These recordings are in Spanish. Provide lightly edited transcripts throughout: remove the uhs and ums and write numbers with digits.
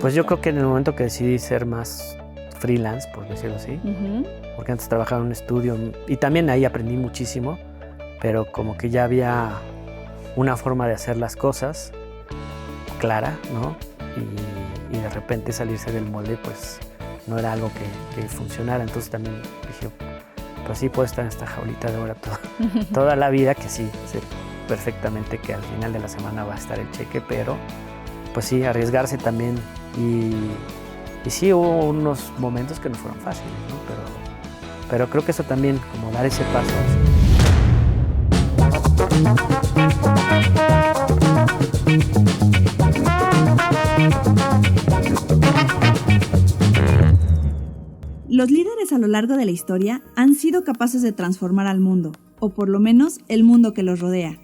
Pues yo creo que en el momento que decidí ser más freelance, por decirlo así, porque antes trabajaba en un estudio y también ahí aprendí muchísimo, pero como que ya había una forma de hacer las cosas clara, ¿no? Y de repente salirse del molde, pues no era algo que funcionara. Entonces también dije, pues sí, puedo estar en esta jaulita de oro toda la vida, que sí, sé perfectamente que al final de la semana va a estar el cheque, pero pues sí, arriesgarse también. Y sí, hubo unos momentos que no fueron fáciles, ¿no? Pero creo que eso también, como dar ese paso. Los líderes a lo largo de la historia han sido capaces de transformar al mundo, o por lo menos el mundo que los rodea.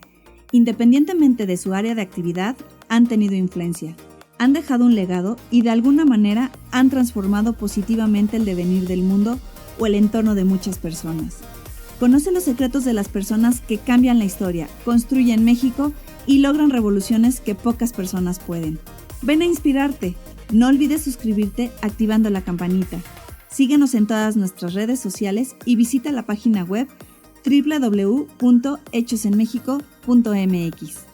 Independientemente de su área de actividad, han tenido influencia, han dejado un legado y de alguna manera han transformado positivamente el devenir del mundo o el entorno de muchas personas. Conoce los secretos de las personas que cambian la historia, construyen México y logran revoluciones que pocas personas pueden. Ven a inspirarte. No olvides suscribirte activando la campanita. Síguenos en todas nuestras redes sociales y visita la página web www.hechosenmexico.mx.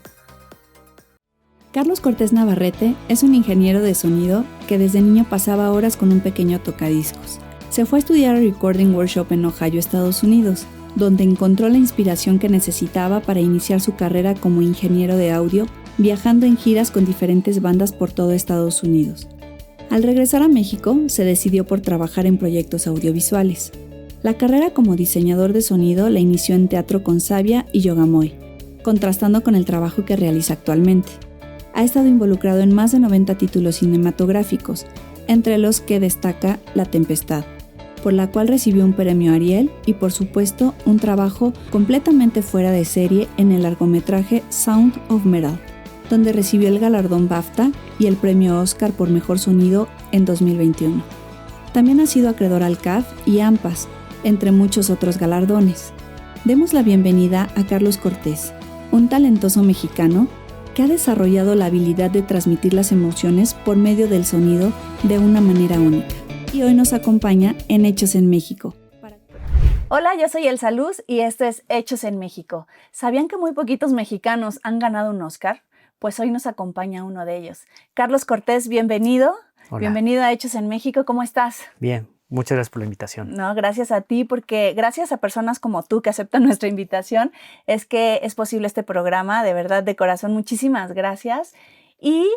Carlos Cortés Navarrete es un ingeniero de sonido que desde niño pasaba horas con un pequeño tocadiscos. Se fue a estudiar al Recording Workshop en Ohio, Estados Unidos, donde encontró la inspiración que necesitaba para iniciar su carrera como ingeniero de audio, viajando en giras con diferentes bandas por todo Estados Unidos. Al regresar a México, se decidió por trabajar en proyectos audiovisuales. La carrera como diseñador de sonido la inició en teatro con Savia y Yogamoy, contrastando con el trabajo que realiza actualmente. Ha estado involucrado en más de 90 títulos cinematográficos, entre los que destaca La Tempestad, por la cual recibió un premio Ariel y, por supuesto, un trabajo completamente fuera de serie en el largometraje Sound of Metal, donde recibió el galardón BAFTA y el premio Oscar por Mejor Sonido en 2021. También ha sido acreedor al CAF y AMPAS, entre muchos otros galardones. Demos la bienvenida a Carlos Cortés, un talentoso mexicano que ha desarrollado la habilidad de transmitir las emociones por medio del sonido de una manera única. Y hoy nos acompaña en Hechos en México. Hola, yo soy Elsa Luz y esto es Hechos en México. ¿Sabían que muy poquitos mexicanos han ganado un Oscar? Pues hoy nos acompaña uno de ellos. Carlos Cortés, bienvenido. Hola. Bienvenido a Hechos en México. ¿Cómo estás? Bien, muchas gracias por la invitación. No, gracias a ti, porque gracias a personas como tú que aceptan nuestra invitación es que es posible este programa. De verdad, de corazón, muchísimas gracias. Y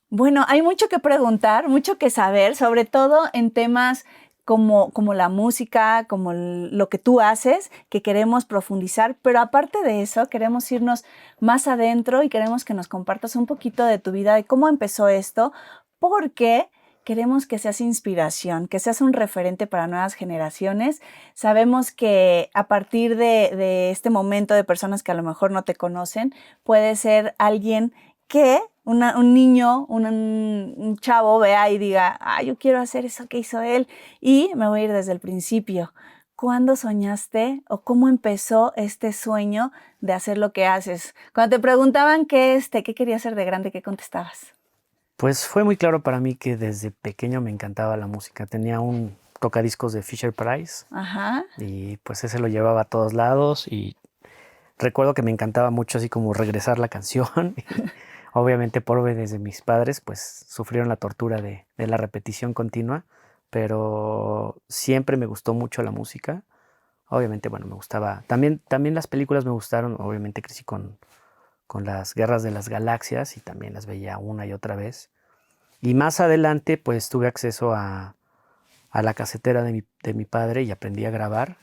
bueno, hay mucho que preguntar, mucho que saber, sobre todo en temas como la música, como lo que tú haces, que queremos profundizar, pero aparte de eso, queremos irnos más adentro y queremos que nos compartas un poquito de tu vida, de cómo empezó esto, porque queremos que seas inspiración, que seas un referente para nuevas generaciones. Sabemos que a partir de este momento de personas que a lo mejor no te conocen, puede ser alguien que un niño, un chavo vea y diga, yo quiero hacer eso que hizo él, y me voy a ir desde el principio. ¿Cuándo soñaste o cómo empezó este sueño de hacer lo que haces? Cuando te preguntaban qué querías ser de grande, ¿qué contestabas? Pues fue muy claro para mí que desde pequeño me encantaba la música. Tenía un tocadiscos de Fisher Price. Ajá. Y pues ese lo llevaba a todos lados y recuerdo que me encantaba mucho así como regresar la canción. Obviamente por órdenes de mis padres, pues sufrieron la tortura de la repetición continua, pero siempre me gustó mucho la música. Obviamente, bueno, me gustaba. También las películas me gustaron. Obviamente crecí con las Guerras de las Galaxias y también las veía una y otra vez. Y más adelante, pues tuve acceso a la casetera de mi padre y aprendí a grabar.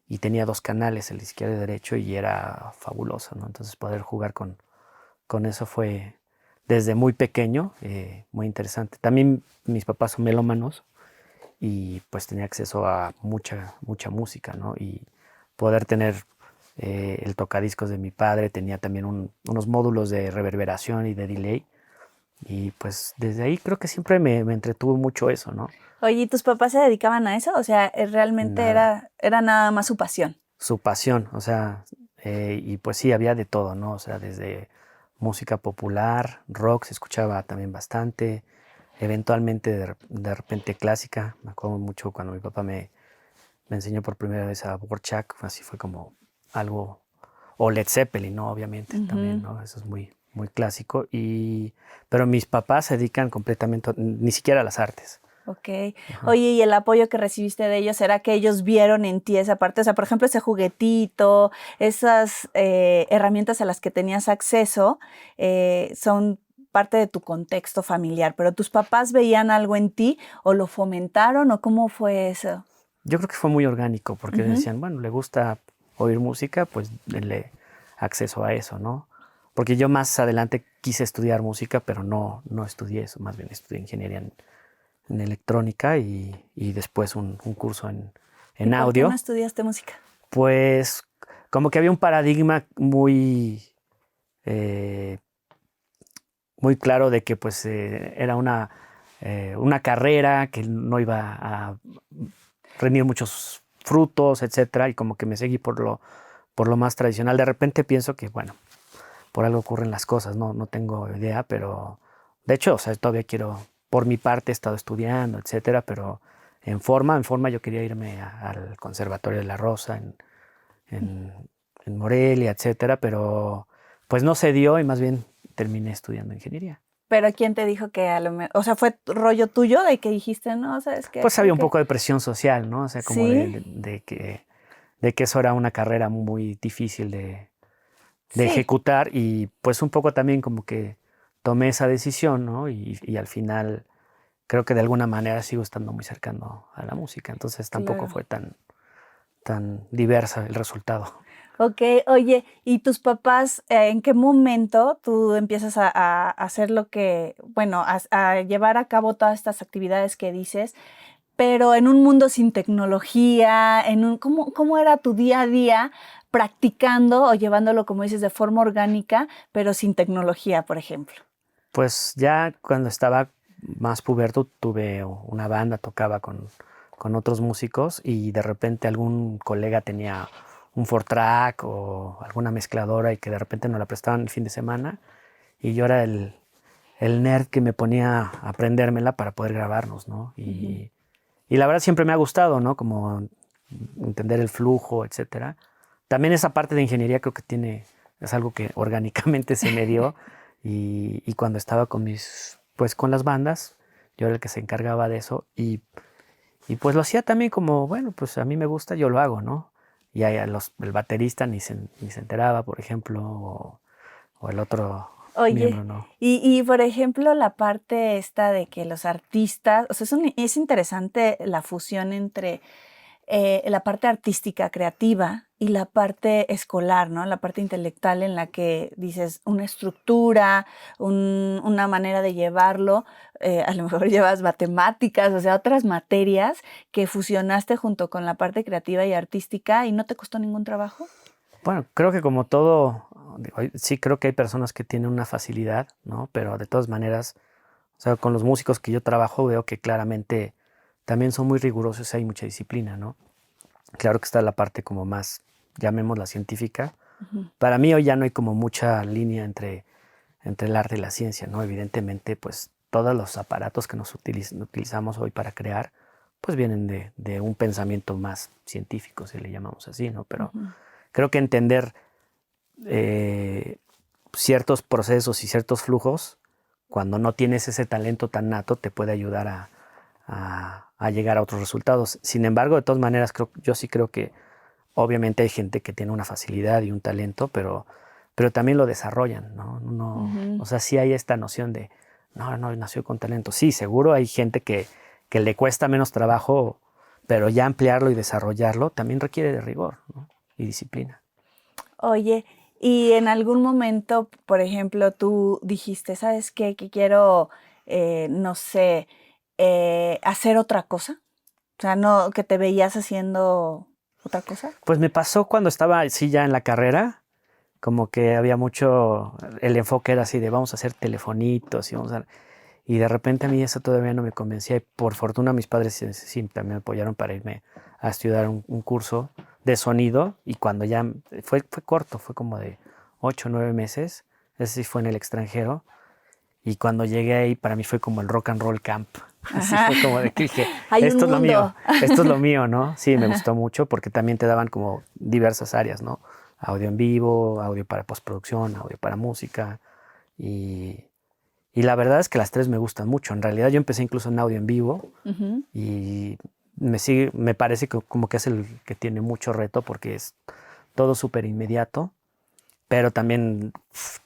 Y tenía 2 canales, el izquierdo y derecho, y era fabuloso, ¿no? Entonces poder jugar con eso fue desde muy pequeño, muy interesante. También mis papás son melómanos y pues tenía acceso a mucha música, ¿no? Y poder tener el tocadiscos de mi padre, tenía también unos módulos de reverberación y de delay. Y pues desde ahí creo que siempre me entretuvo mucho eso, ¿no? Oye, ¿y tus papás se dedicaban a eso? O sea, realmente Nada. era nada más su pasión. Su pasión, o sea, y pues sí, había de todo, ¿no? O sea, desde música popular, rock se escuchaba también bastante, eventualmente de repente clásica. Me acuerdo mucho cuando mi papá me enseñó por primera vez a Dvorak, así fue como algo, o Led Zeppelin, ¿no? Obviamente también, ¿no? Eso es muy, muy clásico. Pero mis papás se dedican completamente, ni siquiera a las artes. Ok. Ajá. Oye, ¿y el apoyo que recibiste de ellos, será que ellos vieron en ti esa parte? O sea, por ejemplo, ese juguetito, esas herramientas a las que tenías acceso, son parte de tu contexto familiar, pero ¿tus papás veían algo en ti o lo fomentaron o cómo fue eso? Yo creo que fue muy orgánico porque Ujú. decían, bueno, le gusta oír música, pues denle acceso a eso, ¿no? Porque yo más adelante quise estudiar música, pero no estudié eso, más bien estudié ingeniería en electrónica y después un curso ¿Y en por qué no audio. estudiaste música? Pues como que había un paradigma eh, muy claro de que pues era una carrera que no iba a rendir muchos frutos, etcétera, y como que me seguí por lo más tradicional. De repente pienso que, bueno, por algo ocurren las cosas, no tengo idea, pero de hecho, o sea, todavía quiero, por mi parte he estado estudiando, etcétera, pero en forma yo quería irme al Conservatorio de la Rosa en, en Morelia, etcétera, pero pues no se dio y más bien terminé estudiando ingeniería. Pero ¿quién te dijo que a lo mejor, o sea, fue rollo tuyo de que dijiste, no, sabes qué, Pues creo había un que poco de presión social, ¿no? O sea, como sí, de que eso era una carrera muy difícil de sí, ejecutar y pues un poco también como que tomé esa decisión, ¿no? Y al final creo que de alguna manera sigo estando muy cercano a la música, entonces tampoco claro. fue tan diversa el resultado. Ok, oye, ¿y tus papás en qué momento tú empiezas a hacer lo que, bueno, a llevar a cabo todas estas actividades que dices, pero en un mundo sin tecnología, ¿cómo era tu día a día practicando o llevándolo, como dices, de forma orgánica, pero sin tecnología, por ejemplo? Pues ya cuando estaba más puberto tuve una banda, tocaba con otros músicos y de repente algún colega tenía un four track o alguna mezcladora y que de repente nos la prestaban el fin de semana y yo era el nerd que me ponía a aprendérmela para poder grabarnos, ¿no? Ujú. Y la verdad siempre me ha gustado, ¿no? Como entender el flujo, etcétera. También esa parte de ingeniería creo que es algo que orgánicamente se me dio y cuando estaba pues con las bandas, yo era el que se encargaba de eso y pues lo hacía también como, bueno, pues a mí me gusta, yo lo hago, ¿no? Y ahí el baterista ni se enteraba, por ejemplo, o el otro miembro, Oye, ¿no? y por ejemplo, la parte esta de que los artistas, o sea, es interesante la fusión entre la parte artística, creativa y la parte escolar, ¿no? La parte intelectual en la que dices una estructura, una manera de llevarlo, a lo mejor llevas matemáticas, o sea, otras materias que fusionaste junto con la parte creativa y artística y no te costó ningún trabajo. Bueno, creo que como todo, digo, sí creo que hay personas que tienen una facilidad, ¿no? Pero de todas maneras, o sea, con los músicos que yo trabajo veo que claramente también son muy rigurosos y hay mucha disciplina, ¿no? Claro que está la parte como más, llamémosla científica. Ujú, Para mí hoy ya no hay como mucha línea entre el arte y la ciencia, ¿no? Evidentemente, pues todos los aparatos que utilizamos hoy para crear, pues vienen de un pensamiento más científico, si le llamamos así, ¿no? Pero ujú. creo que entender eh, ciertos procesos y ciertos flujos, cuando no tienes ese talento tan nato, te puede ayudar a llegar a otros resultados. Sin embargo, de todas maneras, yo sí creo que obviamente hay gente que tiene una facilidad y un talento, pero también lo desarrollan, ¿no? Ujú. O sea, sí hay esta noción de, no, nació con talento. Sí, seguro hay gente que le cuesta menos trabajo, pero ya ampliarlo y desarrollarlo también requiere de rigor, ¿no? Y disciplina. Oye, y en algún momento, por ejemplo, tú dijiste, ¿sabes qué? Que quiero, no sé, hacer otra cosa. O sea, no, que te veías haciendo otra cosa. Pues me pasó cuando estaba así ya en la carrera, como que había mucho, el enfoque era así de vamos a hacer telefonitos y de repente a mí eso todavía no me convencía y por fortuna mis padres sí también me apoyaron para irme a estudiar un curso de sonido y cuando ya fue corto, fue como de 8 o 9 meses, ese sí fue en el extranjero Y cuando llegué ahí, para mí fue como el rock and roll camp. Así Ajá. fue como de que dije, Hay esto un es lo mío, mundo. esto es lo mío, ¿no? Sí, me gustó mucho porque también te daban como diversas áreas, ¿no? Audio en vivo, audio para postproducción, audio para música. Y, y la verdad es que las tres me gustan mucho. En realidad yo empecé incluso en audio en vivo Ujú. y me parece que como que es el que tiene mucho reto porque es todo súper inmediato, pero también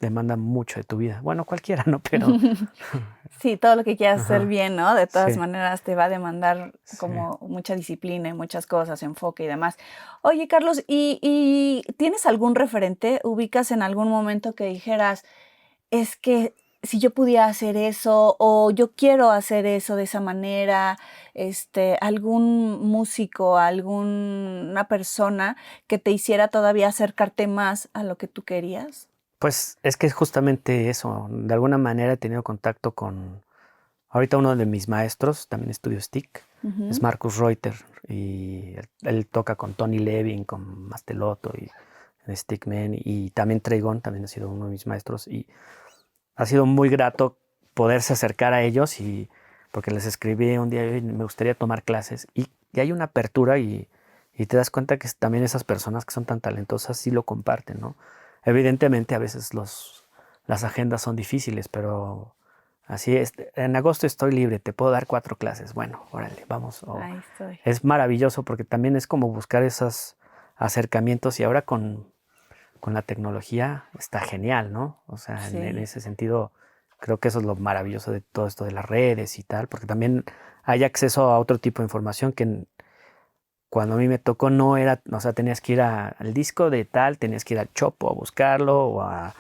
demanda mucho de tu vida. Bueno, cualquiera, ¿no? Pero Sí, todo lo que quieras hacer ajá, bien, ¿no? De todas sí, maneras te va a demandar sí. como mucha disciplina y muchas cosas, enfoque y demás. Oye, Carlos, ¿y tienes algún referente? ¿Ubicas en algún momento que dijeras, es que si yo pudiera hacer eso o yo quiero hacer eso de esa manera, algún músico, alguna persona que te hiciera todavía acercarte más a lo que tú querías? Pues es que es justamente eso. De alguna manera he tenido contacto con, ahorita uno de mis maestros, también estudio stick, es Ujú. Marcus Reuter y él toca con Tony Levin, con Mastelotto y en Stickman y también Trayvon también ha sido uno de mis maestros y ha sido muy grato poderse acercar a ellos y porque les escribí un día "Oye, me gustaría tomar clases y hay una apertura y te das cuenta que también esas personas que son tan talentosas sí lo comparten, ¿no? Evidentemente a veces las agendas son difíciles, pero así es. En agosto estoy libre, te puedo dar 4 clases. Bueno, órale, vamos. Ahí estoy. Es maravilloso porque también es como buscar esos acercamientos y ahora con la tecnología está genial, ¿no? O sea, en Sí. ese sentido, creo que eso es lo maravilloso de todo esto de las redes y tal, porque también hay acceso a otro tipo de información que cuando a mí me tocó no era, o sea, tenías que ir al disco de tal, tenías que ir al Chopo a buscarlo o a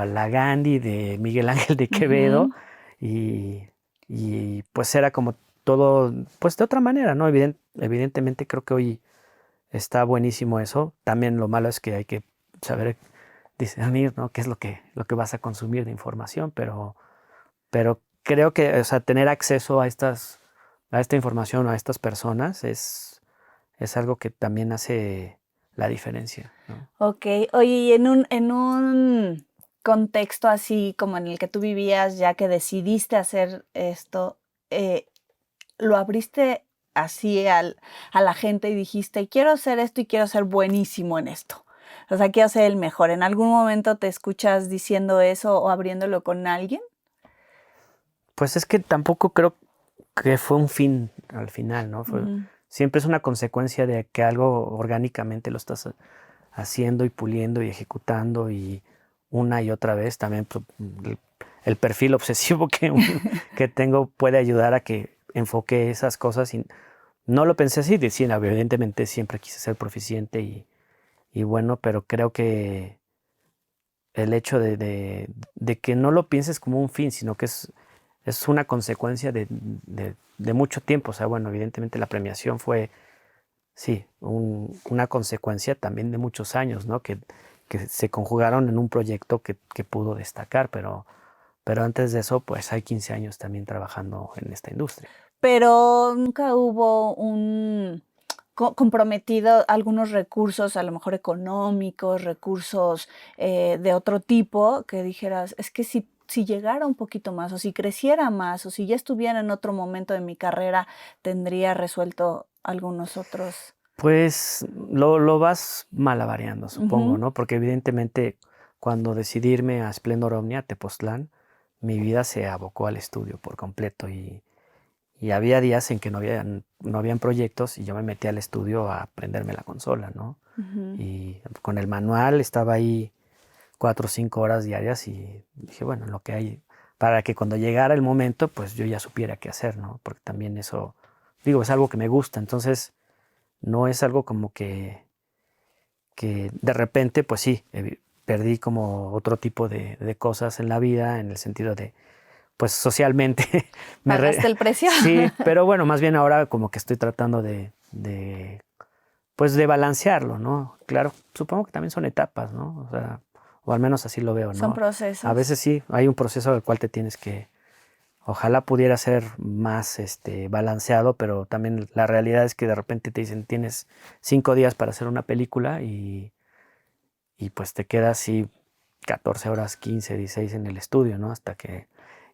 la Gandhi de Miguel Ángel de Quevedo Ujú. y, y pues era como todo, pues de otra manera, ¿no? Evidentemente creo que hoy está buenísimo eso. También lo malo es que hay que saber discernir, ¿no? Qué es lo que vas a consumir de información, pero creo que, o sea, tener acceso a esta información, a estas personas, es algo que también hace la diferencia, ¿no? Ok, oye, y en un contexto así como en el que tú vivías, ya que decidiste hacer esto, eh, ¿lo abriste así a la gente y dijiste, quiero hacer esto y quiero ser buenísimo en esto? O sea, quiero ser el mejor. ¿En algún momento te escuchas diciendo eso o abriéndolo con alguien? Pues es que tampoco creo que fue un fin al final, ¿no? Ujú. Siempre es una consecuencia de que algo orgánicamente lo estás haciendo y puliendo y ejecutando y una y otra vez. También pues, el perfil obsesivo que tengo puede ayudar a que enfoque esas cosas. Y no lo pensé así, decía, evidentemente siempre quise ser proficiente y bueno, pero creo que el hecho de que no lo pienses como un fin, sino que es una consecuencia de mucho tiempo. O sea, bueno, evidentemente la premiación fue, sí, una consecuencia también de muchos años, ¿no? Que se conjugaron en un proyecto que pudo destacar, pero antes de eso, pues hay 15 años también trabajando en esta industria. Pero nunca hubo un comprometido algunos recursos, a lo mejor económicos, recursos de otro tipo, que dijeras, es que si llegara un poquito más, o si creciera más, o si ya estuviera en otro momento de mi carrera, tendría resuelto algunos otros. Pues lo vas malabareando, supongo, Ujú. ¿no? Porque evidentemente cuando decidí irme a Splendor Omnia, Tepoztlán, mi vida se abocó al estudio por completo y había días en que no habían proyectos y yo me metí al estudio a aprenderme la consola, ¿no? Ujú. Y con el manual estaba ahí 4 o 5 horas diarias y dije, bueno, lo que hay, para que cuando llegara el momento, pues yo ya supiera qué hacer, ¿no? Porque también eso, digo, es algo que me gusta, entonces no es algo como que de repente, pues sí, perdí como otro tipo de cosas en la vida, en el sentido de, pues socialmente, ¿Pagaste el precio? sí, pero bueno, más bien ahora como que estoy tratando pues de balancearlo, ¿no? Claro, supongo que también son etapas, ¿no? O sea, o al menos así lo veo, Son ¿no? A procesos. veces sí, hay un proceso del cual te tienes que, ojalá pudiera ser más balanceado, pero también la realidad es que de repente te dicen tienes 5 días para hacer una película y pues te quedas así 14 horas, 15, 16 en el estudio, ¿no? Hasta que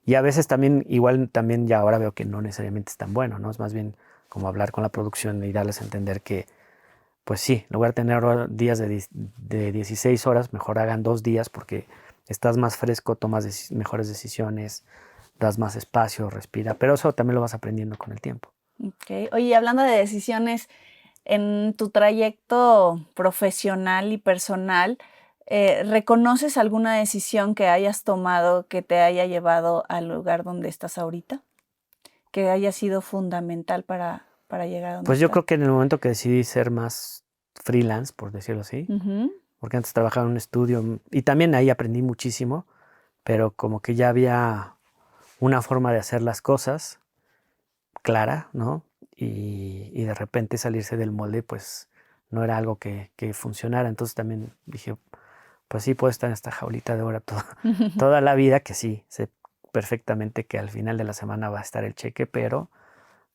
Y a veces también, igual también ya ahora veo que no necesariamente es tan bueno, ¿no? Es más bien como hablar con la producción y darles a entender que, pues sí, en lugar de tener días de 16 horas, mejor hagan 2 días porque estás más fresco, tomas mejores decisiones, das más espacio, respira. Pero eso también lo vas aprendiendo con el tiempo. Ok. Oye, hablando de decisiones, en tu trayecto profesional y personal, ¿reconoces alguna decisión que hayas tomado que te haya llevado al lugar donde estás ahorita? Que haya sido fundamental para llegar a donde Pues yo estás. creo que en el momento que decidí ser más freelance, por decirlo así, Ujú. porque antes trabajaba en un estudio y también ahí aprendí muchísimo, pero como que ya había una forma de hacer las cosas clara, ¿no? Y de repente salirse del molde, pues no era algo que funcionara. Entonces también dije, pues sí, puedo estar en esta jaulita de oro toda la vida, que sí, sé perfectamente que al final de la semana va a estar el cheque, pero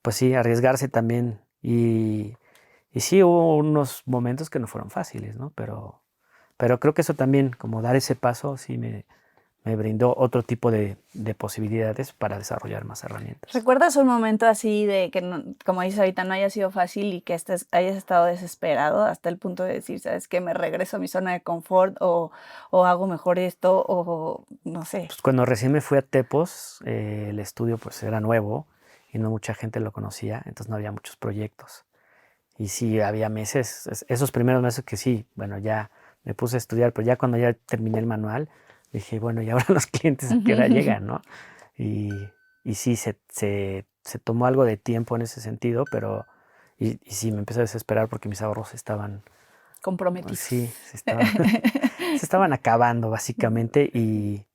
pues sí, arriesgarse también. Y sí, hubo unos momentos que no fueron fáciles, ¿no? Pero creo que eso también, como dar ese paso, sí me brindó otro tipo de posibilidades para desarrollar más herramientas. ¿Recuerdas un momento así de que, como dices ahorita, no haya sido fácil y que hayas estado desesperado hasta el punto de decir, ¿sabes qué? Me regreso a mi zona de confort o hago mejor esto o no sé. Pues cuando recién me fui a Tepos, el estudio pues era nuevo y no mucha gente lo conocía, entonces no había muchos proyectos. Y sí, había meses, esos primeros meses que sí, bueno, ya me puse a estudiar, pero ya cuando ya terminé el manual, dije, bueno, y ahora los clientes a qué hora llegan, ¿no? Y, y sí, se tomó algo de tiempo en ese sentido, pero y sí, me empecé a desesperar porque mis ahorros estaban, Comprometidos. sí, se estaban acabando básicamente y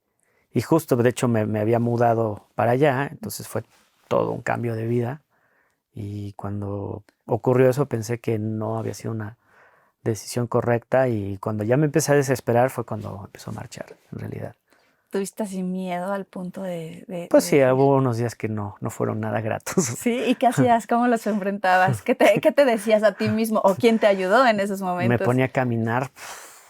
justo, de hecho, me había mudado para allá, entonces fue todo un cambio de vida. Y cuando ocurrió eso pensé que no había sido una decisión correcta y cuando ya me empecé a desesperar fue cuando empezó a marchar, en realidad. ¿Tuviste así miedo al punto de Pues sí, decir? hubo unos días que no fueron nada gratos. Sí, ¿y qué hacías? ¿Cómo los enfrentabas? ¿Qué te decías a ti mismo? ¿O quién te ayudó en esos Me momentos? ponía a caminar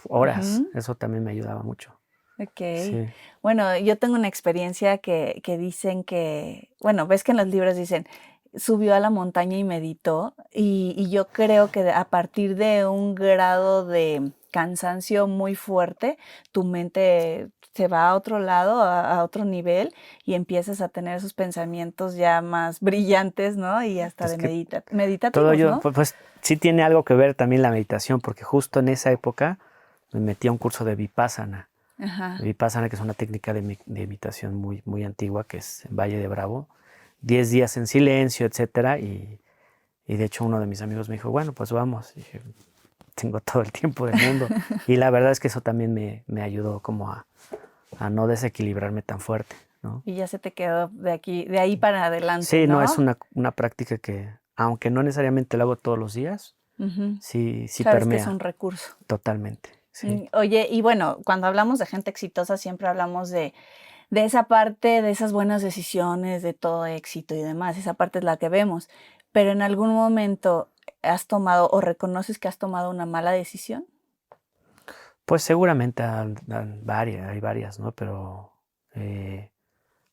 horas, Ujú. eso también me ayudaba mucho. Ok. Sí, Bueno, yo tengo una experiencia que dicen que, bueno, ves que en los libros dicen, subió a la montaña y meditó, y yo creo que a partir de un grado de cansancio muy fuerte, tu mente se va a otro lado, a otro nivel, y empiezas a tener esos pensamientos ya más brillantes, ¿no? Y hasta es de que todo meditativos, ¿no? pues sí tiene algo que ver también la meditación, porque justo en esa época me metí a un curso de Vipassana. Ajá. Vipassana, que es una técnica de meditación muy, muy antigua, que es en Valle de Bravo. 10 días en silencio, etcétera. Y de hecho uno de mis amigos me dijo, bueno, pues vamos. Y dije, tengo todo el tiempo del mundo. Y la verdad es que eso también me ayudó como a no desequilibrarme tan fuerte, ¿no? Y ya se te quedó de ahí para adelante, Sí, no, ¿no? es una práctica que, aunque no necesariamente la hago todos los días, Ujú. sí Sabes que es permea un recurso. totalmente. Sí. Oye, y bueno, cuando hablamos de gente exitosa, siempre hablamos de esa parte, de esas buenas decisiones, de todo éxito y demás. Esa parte es la que vemos. Pero en algún momento has tomado o reconoces que has tomado una mala decisión. Pues seguramente hay varias, ¿no? Pero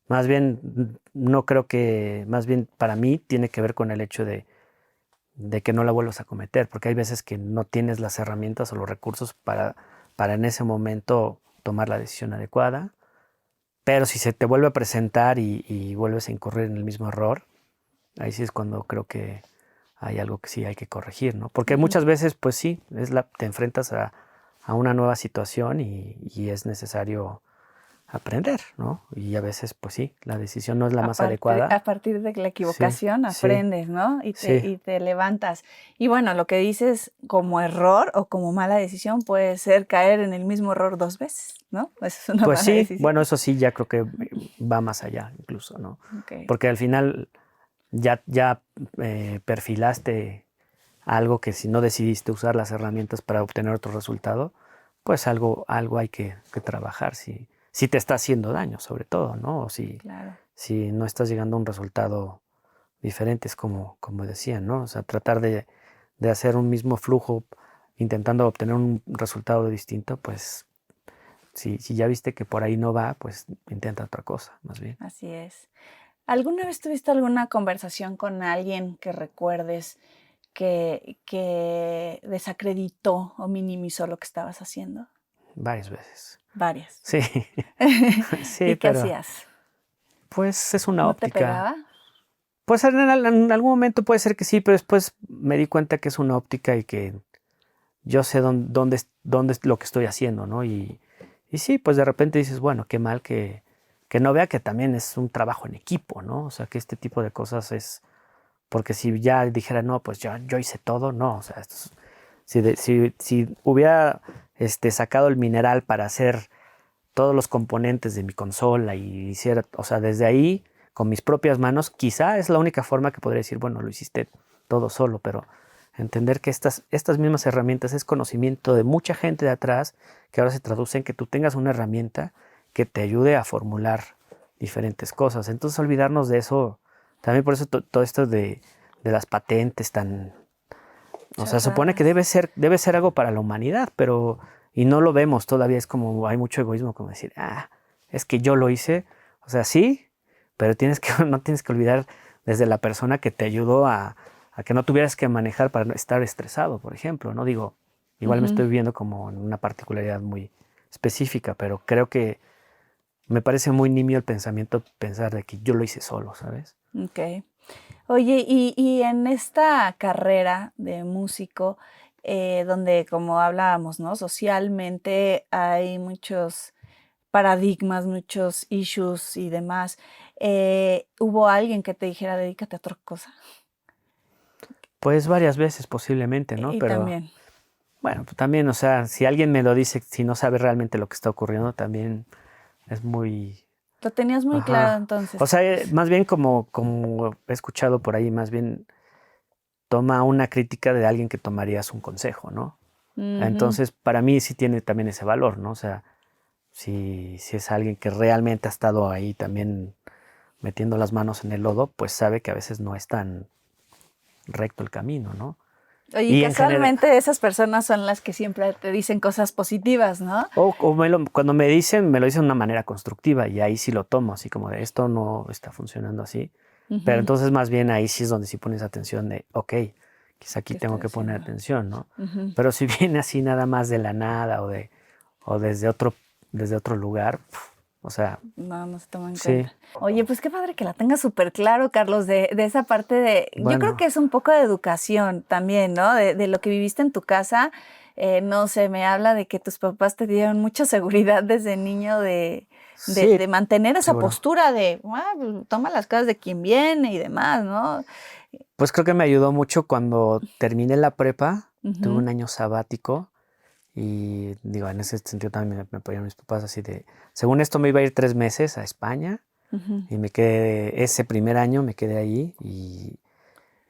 más bien, no creo que, más bien para mí tiene que ver con el hecho de que no la vuelvas a cometer, porque hay veces que no tienes las herramientas o los recursos para en ese momento tomar la decisión adecuada, pero si se te vuelve a presentar y vuelves a incurrir en el mismo error, ahí sí es cuando creo que hay algo que sí hay que corregir, ¿no? Porque Ujú. muchas veces, pues sí, te enfrentas a una nueva situación y es necesario aprender, ¿no? Y a veces, pues sí, la decisión no es la más adecuada. A partir de la Sí, equivocación sí, aprendes, ¿no? sí. Y te levantas. Y bueno, lo que dices como error o como mala decisión puede ser caer en el mismo error 2 veces, ¿no? Eso es una Pues mala sí, decisión. bueno, eso sí, ya creo que va más allá incluso, ¿no? Ok. Porque al final ya perfilaste algo que si no decidiste usar las herramientas para obtener otro resultado, pues algo hay que trabajar si te está haciendo daño, sobre todo, ¿no? O Claro. si no estás llegando a un resultado diferente, es como decían, ¿no? O sea, tratar de hacer un mismo flujo intentando obtener un resultado distinto, pues si ya viste que por ahí no va, pues intenta otra cosa, más bien. Así es. ¿Alguna vez tuviste alguna conversación con alguien que recuerdes que desacreditó o minimizó lo que estabas haciendo? Varias veces. Varias. Sí, sí, ¿Y qué pero hacías? pues es una ¿No te óptica. pegaba? Pues en algún momento puede ser que sí, pero después me di cuenta que es una óptica y que yo sé dónde es lo que estoy haciendo, ¿no? Y sí, pues de repente dices, bueno, qué mal que no vea que también es un trabajo en equipo, ¿no? O sea, que este tipo de cosas es, porque si ya dijera, no, pues yo hice todo, no, o sea, si hubiera sacado el mineral para hacer todos los componentes de mi consola y hiciera, o sea, desde ahí, con mis propias manos, quizá es la única forma que podría decir, bueno, lo hiciste todo solo, pero entender que estas mismas herramientas es conocimiento de mucha gente de atrás, que ahora se traduce en que tú tengas una herramienta que te ayude a formular diferentes cosas. Entonces, olvidarnos de eso, también por eso todo esto de las patentes tan... O sea, supone que Chafas. debe ser algo para la humanidad, pero... Y no lo vemos todavía, es como, hay mucho egoísmo, como decir, es que yo lo hice. O sea, sí, pero no tienes que olvidar desde la persona que te ayudó a que no tuvieras que manejar para no estar estresado, por ejemplo. No digo, igual me estoy viendo como en una particularidad muy específica, pero creo que me parece muy nimio el pensamiento pensar de que yo lo hice solo, ¿sabes? Ok. Oye, y en esta carrera de músico, donde como hablábamos, ¿no? Socialmente hay muchos paradigmas, muchos issues y demás. ¿Hubo alguien que te dijera, dedícate a otra cosa? Pues varias veces posiblemente, ¿no? Y Pero también, bueno, pues también, o sea, si alguien me lo dice, si no sabe realmente lo que está ocurriendo, también es muy... lo tenías muy claro Ajá. O entonces, sea, pues. más bien como he escuchado por ahí, más bien toma una crítica de alguien que tomarías un consejo, ¿no? Ujú, Entonces, para mí sí tiene también ese valor, ¿no? O sea, si es alguien que realmente ha estado ahí también metiendo las manos en el lodo, pues sabe que a veces no es tan recto el camino, ¿no? Oye, y Y en general, casualmente esas personas son las que siempre te dicen cosas positivas, ¿no? cuando me lo dicen de una manera constructiva y ahí sí lo tomo, así como de esto no está funcionando así. Pero Ujú, entonces más bien ahí sí es donde sí pones atención de, ok, quizá aquí ¿qué tengo estoy que poner haciendo? atención, ¿no? Ujú. Pero si viene así nada más de la nada o desde otro lugar, o sea, No, no se toma en sí, cuenta. Oye, pues qué padre que la tengas súper claro, Carlos, de esa parte de, yo creo bueno, que es un poco de educación también, ¿no? De lo que viviste en tu casa. No sé, me habla de que tus papás te dieron mucha seguridad desde niño sí, de mantener esa seguro. postura de, pues, toma las cosas de quien viene y demás, ¿no? Pues creo que me ayudó mucho cuando terminé la prepa, tuve Ujú, un año sabático y digo, en ese sentido también me apoyaron mis papás así de, según esto me iba a ir 3 meses a España ujú. y me quedé, ese primer año me quedé ahí y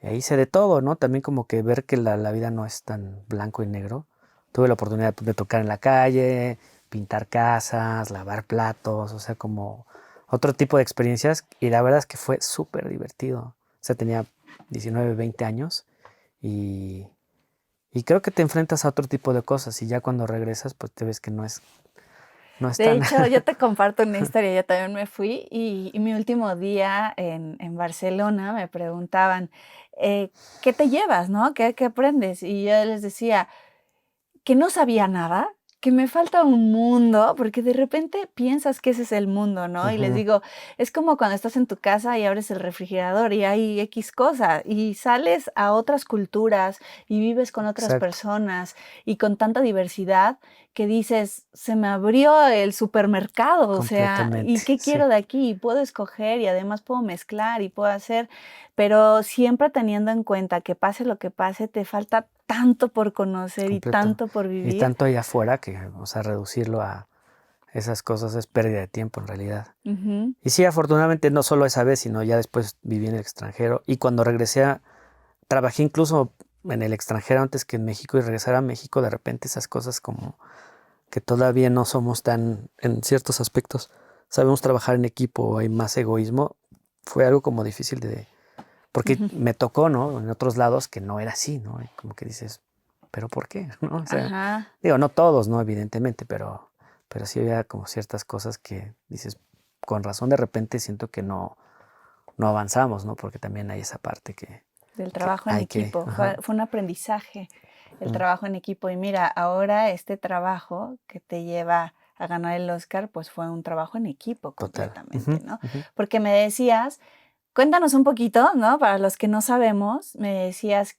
ahí hice de todo, ¿no? También como que ver que la vida no es tan blanco y negro. Tuve la oportunidad de tocar en la calle, pintar casas, lavar platos, o sea, como otro tipo de experiencias y la verdad es que fue súper divertido. O sea, tenía 19, 20 años y, y creo que te enfrentas a otro tipo de cosas y ya cuando regresas pues te ves que no es De tan... hecho, yo te comparto una historia, yo también me fui y mi último día en Barcelona me preguntaban, ¿qué te llevas, no? ¿Qué aprendes? Y yo les decía, que no sabía nada, que me falta un mundo, porque de repente piensas que ese es el mundo, ¿no? Y les Ujú, digo, es como cuando estás en tu casa y abres el refrigerador y hay X cosa y sales a otras culturas y vives con otras exacto, personas y con tanta diversidad que dices, se me abrió el supermercado, o sea, completamente, ¿y qué sí, quiero de aquí? Y puedo escoger y además puedo mezclar y puedo hacer, pero siempre teniendo en cuenta que pase lo que pase, te falta tanto por conocer y completo. tanto por Y vivir. tanto allá afuera que, o sea, reducirlo a esas cosas es pérdida de tiempo en realidad. Ujú, Y sí, afortunadamente no solo esa vez, sino ya después viví en el extranjero. Y cuando trabajé incluso en el extranjero antes que en México y regresar a México, de repente esas cosas como que todavía no somos tan, en ciertos aspectos, sabemos trabajar en equipo, hay más egoísmo, fue algo como difícil porque ujú. me tocó, ¿no? En otros lados que no era así, ¿no? Y como que dices, ¿pero por qué? ¿No? O sea, Ajá. digo, no todos, ¿no? Evidentemente, pero pero sí había como ciertas cosas que dices, con razón de repente siento que no avanzamos, ¿no? Porque también hay esa parte Del que trabajo en hay que, equipo. ajá, Fue un aprendizaje el mm, trabajo en equipo. Y mira, ahora este trabajo que te lleva a ganar el Oscar, pues fue un trabajo en equipo total. completamente, Ujú, ¿no? ujú. Porque me decías, cuéntanos un poquito, ¿no? Para los que no sabemos, me decías,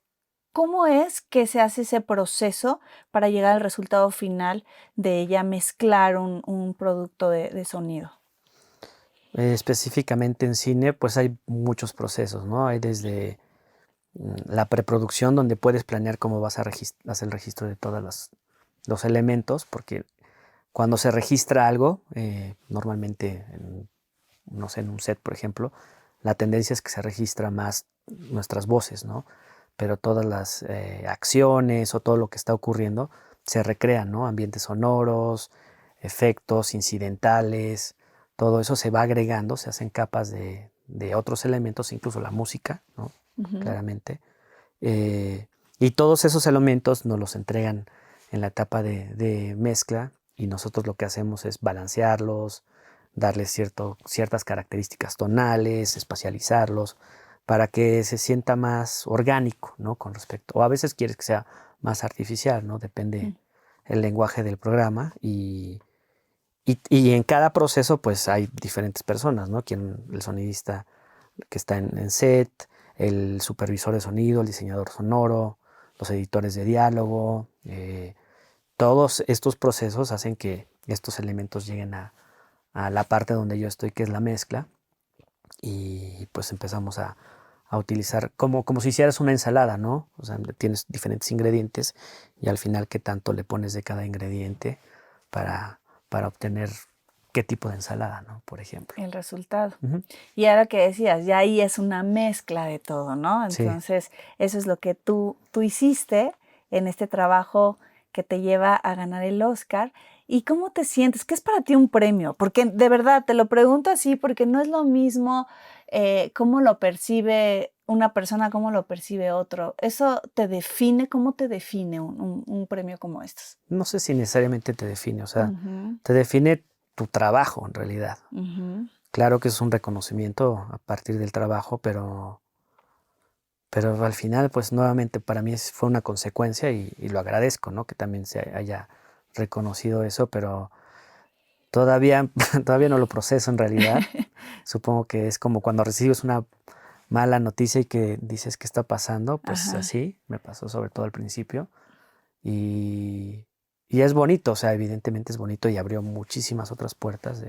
¿cómo es que se hace ese proceso para llegar al resultado final de ya mezclar un producto de sonido? Específicamente en cine, pues hay muchos procesos, ¿no? Hay desde la preproducción, donde puedes planear cómo vas a hacer el registro de todos los elementos, porque cuando se registra algo, normalmente, no sé, en un set, por ejemplo, la tendencia es que se registra más nuestras voces, ¿no? Pero todas las acciones o todo lo que está ocurriendo se recrean, ¿no? Ambientes sonoros, efectos incidentales, todo eso se va agregando, se hacen capas de otros elementos, incluso la música, ¿no? Ujú. Claramente. Eh, y todos esos elementos nos los entregan en la etapa de mezcla y nosotros lo que hacemos es balancearlos, darles ciertas características tonales, espacializarlos, para que se sienta más orgánico, ¿no? Con respecto, o a veces quieres que sea más artificial, ¿no? Depende Mm. el lenguaje del programa y en cada proceso pues hay diferentes personas, ¿no? El sonidista que está en set, el supervisor de sonido, el diseñador sonoro, los editores de diálogo. Todos estos procesos hacen que estos elementos lleguen a la parte donde yo estoy, que es la mezcla, y pues empezamos a utilizar como si hicieras una ensalada, ¿no? O sea, tienes diferentes ingredientes y al final qué tanto le pones de cada ingrediente para, para obtener qué tipo de ensalada, ¿no? Por ejemplo. El resultado. Ujú. Y ahora que decías, ya ahí es una mezcla de todo, ¿no? Sí. Entonces, eso es lo que tú hiciste en este trabajo que te lleva a ganar el Oscar. ¿Y cómo te sientes? ¿Qué es para ti un premio? Porque de verdad te lo pregunto así, porque no es lo mismo cómo lo percibe una persona, cómo lo percibe otro. ¿Eso te define? ¿Cómo te define un premio como estos? No sé si necesariamente te define, o sea, Ujú, te define tu trabajo en realidad. ujú. Claro que es un reconocimiento a partir del trabajo, pero al final, pues nuevamente para mí fue una consecuencia y lo agradezco, ¿no? Que también se haya reconocido eso, pero todavía, todavía no lo proceso en realidad. Supongo que es como cuando recibes una mala noticia y que dices qué está pasando, pues Ajá. así me pasó sobre todo al principio. Y, y es bonito, o sea, evidentemente es bonito y abrió muchísimas otras puertas,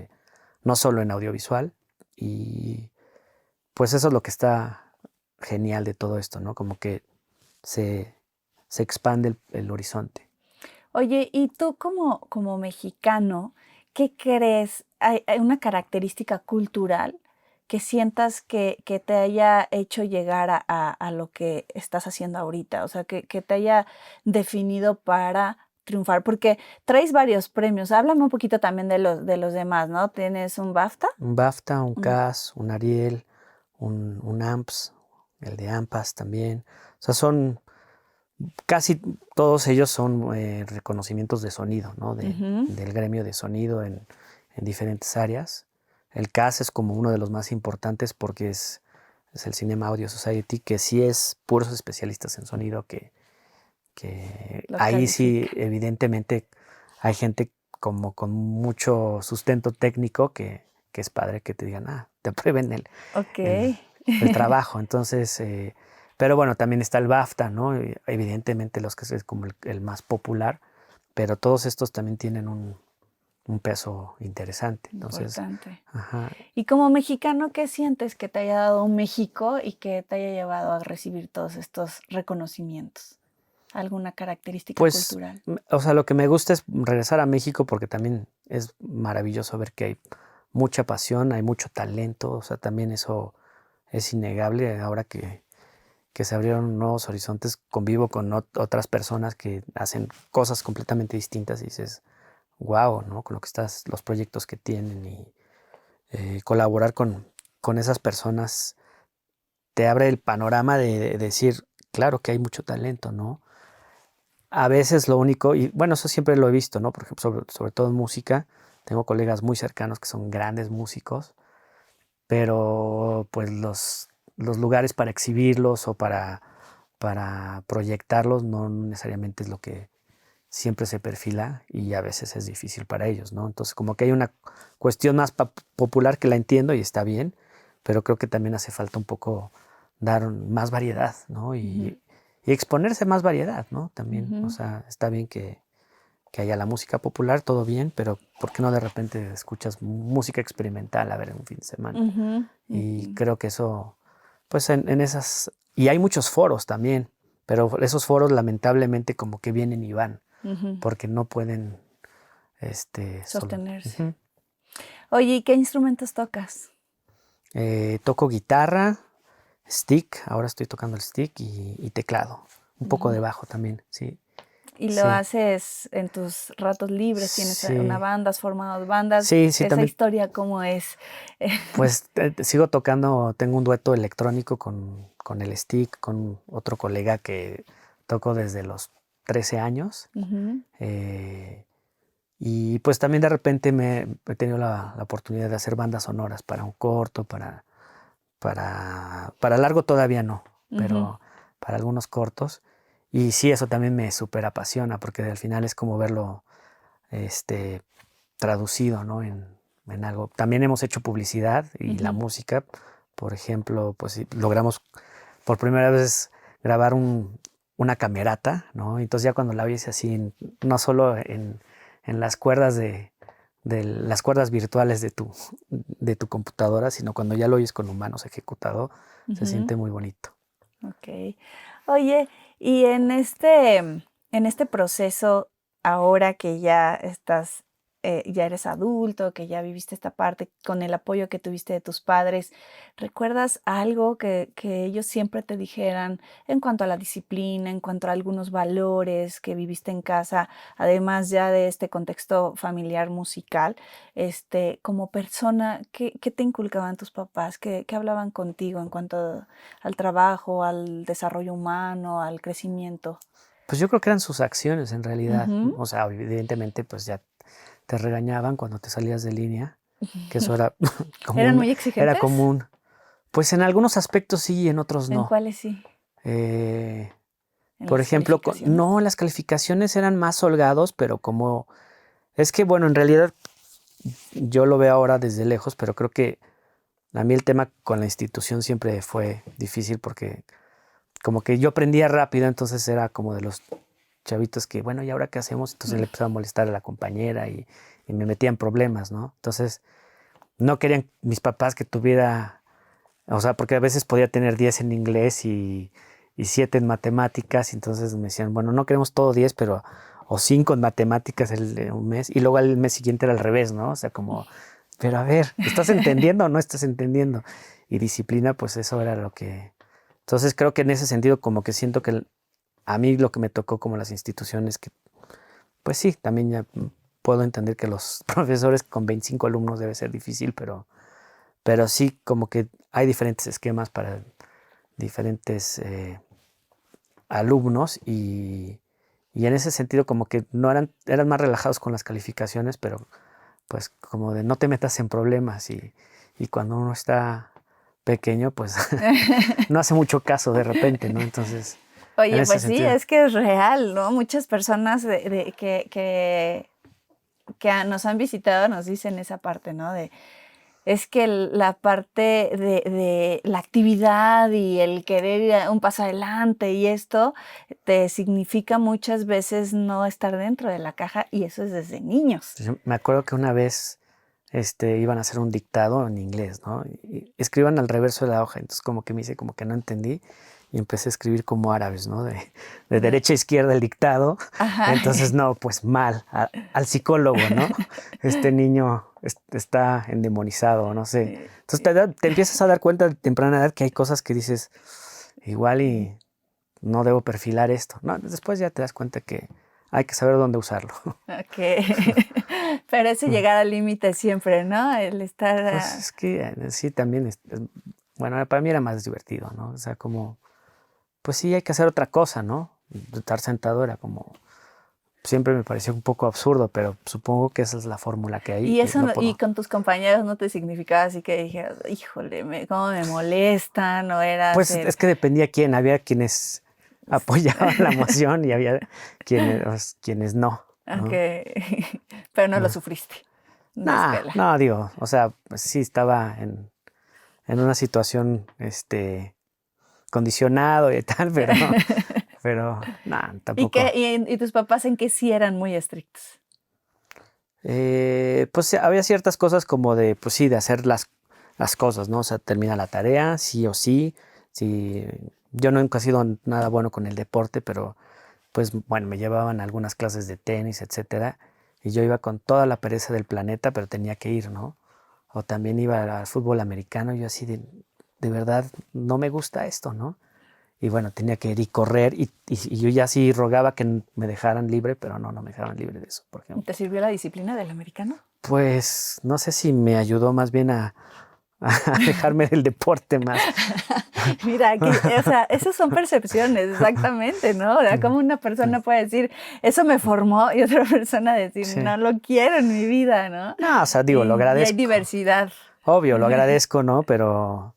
no solo en audiovisual. Y pues eso es lo que está genial de todo esto, ¿no? Como que se, se expande el horizonte. Oye, y tú como mexicano, ¿qué crees? ¿Hay una característica cultural que sientas que te haya hecho llegar a lo que estás haciendo ahorita? O sea, que te haya definido para triunfar, porque traes varios premios. Háblame un poquito también de los demás, ¿no? ¿Tienes un BAFTA? Un BAFTA, un Un- CAS, un Ariel, un AMPS, el de AMPAS también. O sea, casi todos ellos son reconocimientos de sonido, ¿no? Ujú. Del gremio de sonido en diferentes áreas. El CAS es como uno de los más importantes porque es el Cinema Audio Society, que sí es puros especialistas en sonido, que Los ahí sí califica. evidentemente hay gente como con mucho sustento técnico que es padre que te digan, te aprueben Ok. el, el trabajo. Entonces, pero bueno, también está el BAFTA, ¿no? Y evidentemente los que es como el más popular, pero todos estos también tienen un peso interesante. Entonces, Importante. ajá, Y como mexicano, ¿qué sientes que te haya dado México y que te haya llevado a recibir todos estos reconocimientos? ¿Alguna característica pues, cultural? o sea, lo que me gusta es regresar a México porque también es maravilloso ver que hay mucha pasión, hay mucho talento, o sea, también eso es innegable ahora que se abrieron nuevos horizontes, convivo con otras personas que hacen cosas completamente distintas y dices, wow, ¿no? Con lo que los proyectos que tienen y colaborar con esas personas te abre el panorama de decir, claro que hay mucho talento, ¿no? a veces lo único, y bueno, eso siempre lo he visto, ¿no? Por ejemplo, sobre todo en música, tengo colegas muy cercanos que son grandes músicos, pero pues los lugares para exhibirlos o para proyectarlos no necesariamente es lo que siempre se perfila y a veces es difícil para ellos, ¿no? Entonces como que hay una cuestión más popular que la entiendo y está bien, pero creo que también hace falta un poco dar más variedad, ¿no? Y exponerse más variedad, ¿no? También, o sea, está bien que haya la música popular, todo bien, pero ¿por qué no de repente escuchas música experimental, a ver, en un fin de semana? Y creo que eso, pues en esas, y hay muchos foros también, pero esos foros lamentablemente como que vienen y van, porque no pueden, sostenerse. Oye, ¿y qué instrumentos tocas? Toco guitarra, stick, ahora estoy tocando el stick y teclado, un poco de bajo también, sí. ¿Y lo haces en tus ratos libres? ¿Tienes una banda? ¿Has formado bandas? Sí, ¿Esa también. historia cómo es? Pues sigo tocando, tengo un dueto electrónico con el stick, con otro colega que toco desde los 13 años. Y pues también de repente he tenido la oportunidad de hacer bandas sonoras para un corto, para largo todavía no, pero para algunos cortos. Y sí, eso también me súper apasiona porque al final es como verlo traducido, ¿no? en algo. También hemos hecho publicidad y la música, por ejemplo, pues logramos por primera vez grabar una camerata, ¿no? Entonces ya cuando la oyes así, no solo en las cuerdas de las cuerdas virtuales de tu computadora, sino cuando ya lo oyes con humanos ejecutado, se siente muy bonito. Ok. Oye, y en este proceso, ahora que ya estás, ya eres adulto, que ya viviste esta parte con el apoyo que tuviste de tus padres, ¿recuerdas algo que ellos siempre te dijeran en cuanto a la disciplina, en cuanto a algunos valores que viviste en casa, además ya de este contexto familiar musical? Como persona, ¿qué te inculcaban tus papás? ¿Qué hablaban contigo en cuanto al trabajo, al desarrollo humano, al crecimiento? Pues yo creo que eran sus acciones en realidad. O sea, evidentemente pues ya te regañaban cuando te salías de línea, que eso era ¿Eran común. muy Era exigentes? común. Pues en algunos aspectos sí y en otros ¿En no. cuáles sí? ¿En Por las ejemplo, calificaciones? no, las calificaciones eran más holgados, pero como... Es que bueno, en realidad yo lo veo ahora desde lejos, pero creo que a mí el tema con la institución siempre fue difícil porque como que yo aprendía rápido, entonces era como de los chavitos que, bueno, ¿y ahora qué hacemos? Entonces le empezaba a molestar a la compañera y me metía en problemas, ¿no? Entonces no querían mis papás que tuviera, o sea, porque a veces podía tener 10 en inglés y 7 en matemáticas, y entonces me decían, bueno, no queremos todo 10, pero o 5 en matemáticas un mes, y luego el mes siguiente era al revés, ¿no? O sea, como, pero a ver, ¿estás entendiendo o no estás entendiendo? Y disciplina, pues eso era lo que... Entonces creo que en ese sentido como que siento que a mí lo que me tocó como las instituciones que, pues sí, también ya puedo entender que los profesores con 25 alumnos debe ser difícil, pero sí como que hay diferentes esquemas para diferentes alumnos y en ese sentido como que no eran más relajados con las calificaciones, pero pues como de no te metas en problemas y cuando uno está pequeño pues no hace mucho caso de repente, ¿no? Entonces, en Oye, ese pues sí, sentido. es que es real, ¿no? Muchas personas que nos han visitado nos dicen esa parte, ¿no? Es que la parte de la actividad y el querer ir un paso adelante y esto te significa muchas veces no estar dentro de la caja y eso es desde niños. Yo me acuerdo que una vez iban a hacer un dictado en inglés, ¿no? Y escriban al reverso de la hoja, entonces como que me hice como que no entendí y empecé a escribir como árabes, ¿no? De derecha a izquierda el dictado. Ajá. Entonces, no, pues mal, al psicólogo, ¿no? Este niño está endemonizado, no sé. Entonces te empiezas a dar cuenta de temprana edad que hay cosas que dices, igual y no debo perfilar esto. No, después ya te das cuenta que hay que saber dónde usarlo. Ok. Pero ese llegar al límite siempre, ¿no? El estar... Pues es que sí, también, bueno, para mí era más divertido, ¿no? O sea, como, pues sí, hay que hacer otra cosa, ¿no? Estar sentado era como, siempre me pareció un poco absurdo, pero supongo que esa es la fórmula que hay. Y eso, no puedo. y con tus compañeros no te significaba así que dijeras, híjole, cómo me molestan, o eras Pues es que dependía quién, había quienes apoyaban la moción y había quienes no. Ok, pero no lo sufriste en la escuela. No, digo, o sea, pues sí estaba en una situación condicionado y tal, pero tampoco. ¿Y tus papás en que sí eran muy estrictos? Pues había ciertas cosas como de, pues sí, de hacer las cosas, ¿no? O sea, termina la tarea, sí o sí. Sí. Yo nunca he sido nada bueno con el deporte, pero pues bueno, me llevaban a algunas clases de tenis, etcétera, y yo iba con toda la pereza del planeta, pero tenía que ir, ¿no? O también iba al fútbol americano, yo así de verdad no me gusta esto, ¿no? Y bueno, tenía que ir y correr y yo ya sí rogaba que me dejaran libre, pero no me dejaban libre de eso, por ejemplo. ¿Te sirvió la disciplina del americano? Pues no sé si me ayudó más bien a alejarme del deporte más. Mira, aquí, o sea, esas son percepciones, exactamente, ¿no? O sea, como una persona puede decir, eso me formó, y otra persona decir, Sí. no lo quiero en mi vida, ¿no? No, o sea, digo, lo agradezco. Y hay diversidad. Obvio, lo agradezco, ¿no? Pero,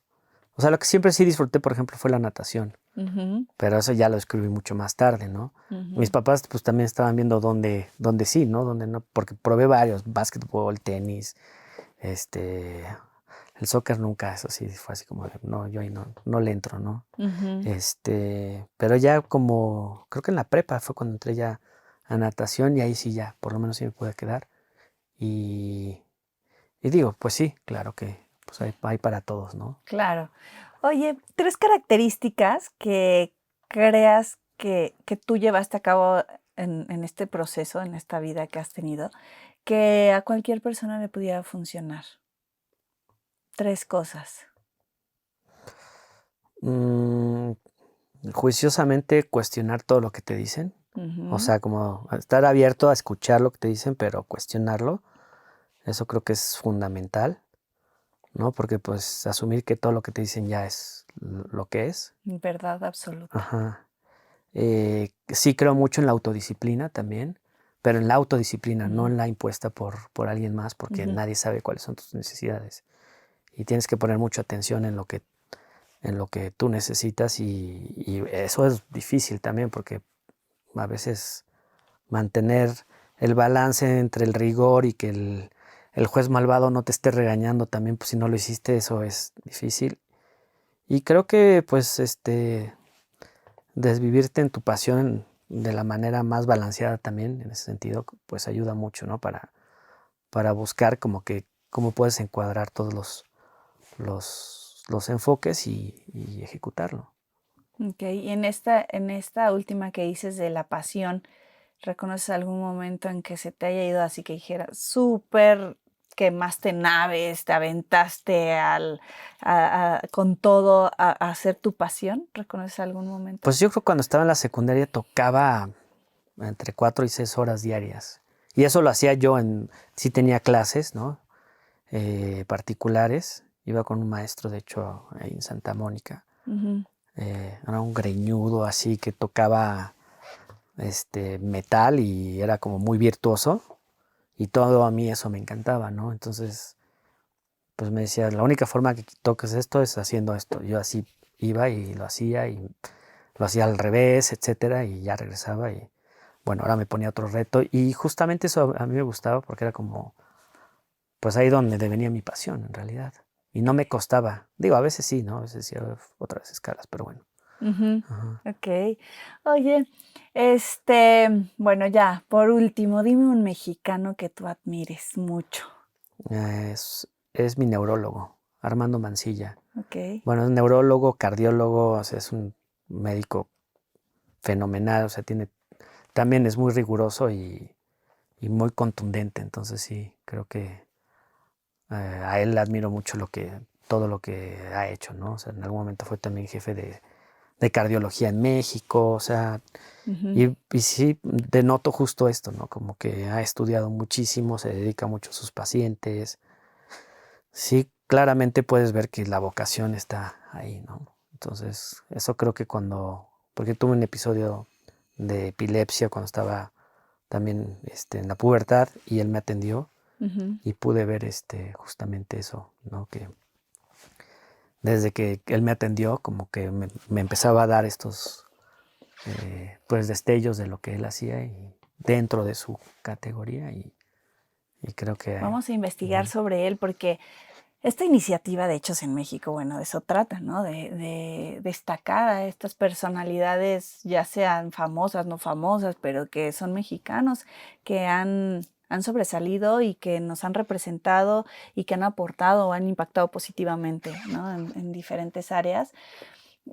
o sea, lo que siempre sí disfruté, por ejemplo, fue la natación. Pero eso ya lo descubrí mucho más tarde, ¿no? Mis papás, pues, también estaban viendo dónde sí, ¿no? Dónde no, porque probé varios, básquetbol, tenis, el soccer nunca, eso sí, fue así como, no, yo ahí no le entro, ¿no? Pero ya como, creo que en la prepa fue cuando entré ya a natación y ahí sí ya, por lo menos sí me pude quedar. Y digo, pues sí, claro que pues hay para todos, ¿no? Claro. Oye, 3 características que creas que tú llevaste a cabo en este proceso, en esta vida que has tenido, que a cualquier persona le pudiera funcionar. 3 cosas. Juiciosamente cuestionar todo lo que te dicen. O sea, como estar abierto a escuchar lo que te dicen, pero cuestionarlo. Eso creo que es fundamental, ¿no? Porque pues asumir que todo lo que te dicen ya es lo que es. Verdad absoluta. Ajá. Sí creo mucho en la autodisciplina también, pero en la autodisciplina, no en la impuesta por alguien más, porque nadie sabe cuáles son tus necesidades. Y tienes que poner mucha atención en lo que tú necesitas y eso es difícil también, porque a veces mantener el balance entre el rigor y que el juez malvado no te esté regañando también, pues si no lo hiciste, eso es difícil. Y creo que pues desvivirte en tu pasión de la manera más balanceada también, en ese sentido, pues ayuda mucho, ¿no? Para buscar como que cómo puedes encuadrar todos los enfoques y ejecutarlo. Ok, y en esta última que dices de la pasión, ¿reconoces algún momento en que se te haya ido así que dijeras, súper, quemaste naves, te aventaste con todo a hacer tu pasión? ¿Reconoces algún momento? Pues yo creo que cuando estaba en la secundaria tocaba entre 4 y 6 horas diarias. Y eso lo hacía yo sí tenía clases, ¿no? Particulares. Iba con un maestro, de hecho, ahí en Santa Mónica. Era un greñudo así que tocaba metal y era como muy virtuoso. Y todo a mí eso me encantaba, ¿no? Entonces, pues me decía, la única forma que toques esto es haciendo esto. Yo así iba y lo hacía al revés, etcétera, y ya regresaba y bueno, ahora me ponía otro reto y justamente eso a mí me gustaba porque era como, pues ahí donde venía mi pasión en realidad. Y no me costaba, digo, a veces sí, ¿no? A veces sí, otras escalas, pero bueno. Ok. Oye, bueno, ya, por último, dime un mexicano que tú admires mucho. Es mi neurólogo, Armando Mancilla. Ok. Bueno, es neurólogo, cardiólogo, o sea, es un médico fenomenal, o sea, también es muy riguroso y muy contundente, entonces sí, creo que a él admiro mucho todo lo que ha hecho, ¿no? O sea, en algún momento fue también jefe de cardiología en México, o sea, y sí denoto justo esto, ¿no? Como que ha estudiado muchísimo, se dedica mucho a sus pacientes. Sí, claramente puedes ver que la vocación está ahí, ¿no? Entonces, eso creo que porque tuve un episodio de epilepsia cuando estaba también en la pubertad, y él me atendió Ujú. y pude ver justamente eso, ¿no? Que desde que él me atendió, como que me empezaba a dar estos pues destellos de lo que él hacía y dentro de su categoría, y creo que Vamos a investigar sobre él porque esta iniciativa de Hechos en México, bueno, de eso trata, ¿no? De destacar a estas personalidades, ya sean famosas, no famosas, pero que son mexicanos, que han sobresalido y que nos han representado y que han aportado o han impactado positivamente, ¿no? En diferentes áreas.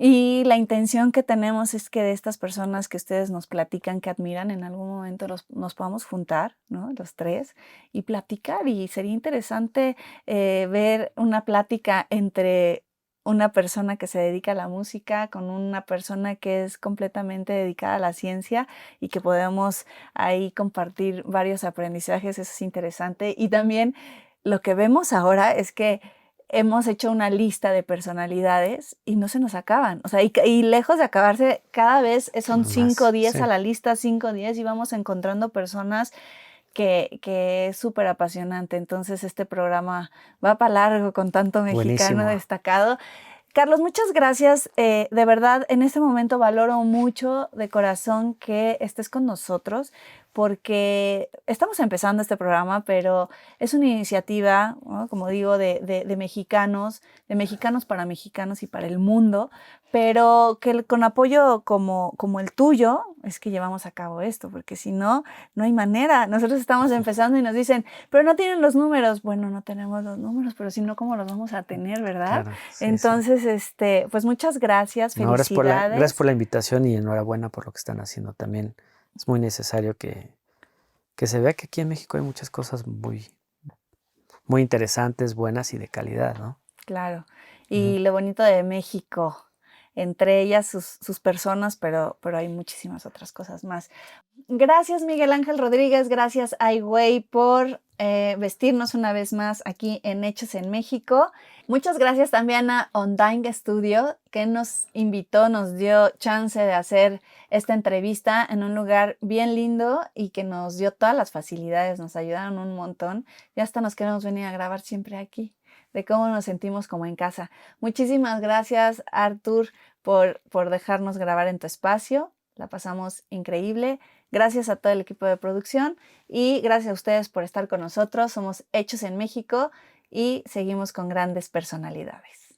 Y la intención que tenemos es que de estas personas que ustedes nos platican, que admiran, en algún momento nos podamos juntar, ¿no? Los tres, y platicar. Y sería interesante ver una plática entre una persona que se dedica a la música con una persona que es completamente dedicada a la ciencia y que podemos ahí compartir varios aprendizajes. Eso es interesante. Y también lo que vemos ahora es que hemos hecho una lista de personalidades y no se nos acaban. O sea, y lejos de acabarse, cada vez son 5 o 10 sí. a la lista, 5 o 10, y vamos encontrando personas que es súper apasionante. Entonces, este programa va para largo con tanto mexicano Buenísimo. destacado. Carlos, muchas gracias. De verdad, en este momento valoro mucho de corazón que estés con nosotros, porque estamos empezando este programa, pero es una iniciativa, ¿no? Como digo, de mexicanos para mexicanos y para el mundo, pero que con apoyo como el tuyo es que llevamos a cabo esto, porque si no, no hay manera. Nosotros estamos empezando y nos dicen, pero no tienen los números. Bueno, no tenemos los números, pero si no, ¿cómo los vamos a tener, verdad? Claro, sí, Entonces, pues muchas gracias, no, gracias felicidades. por la invitación y enhorabuena por lo que están haciendo. También es muy necesario que se vea que aquí en México hay muchas cosas muy, muy interesantes, buenas y de calidad, ¿no? Claro. Y lo bonito de México, entre ellas sus personas, pero hay muchísimas otras cosas más. Gracias, Miguel Ángel Rodríguez. Gracias, Ai Weiwei, por vestirnos una vez más aquí en Hechos en México. Muchas gracias también a Undying Studio, que nos invitó, nos dio chance de hacer esta entrevista en un lugar bien lindo y que nos dio todas las facilidades, nos ayudaron un montón. Y hasta nos queremos venir a grabar siempre aquí, de cómo nos sentimos como en casa. Muchísimas gracias, Artur, por dejarnos grabar en tu espacio. La pasamos increíble. Gracias a todo el equipo de producción y gracias a ustedes por estar con nosotros. Somos Hechos en México y seguimos con grandes personalidades.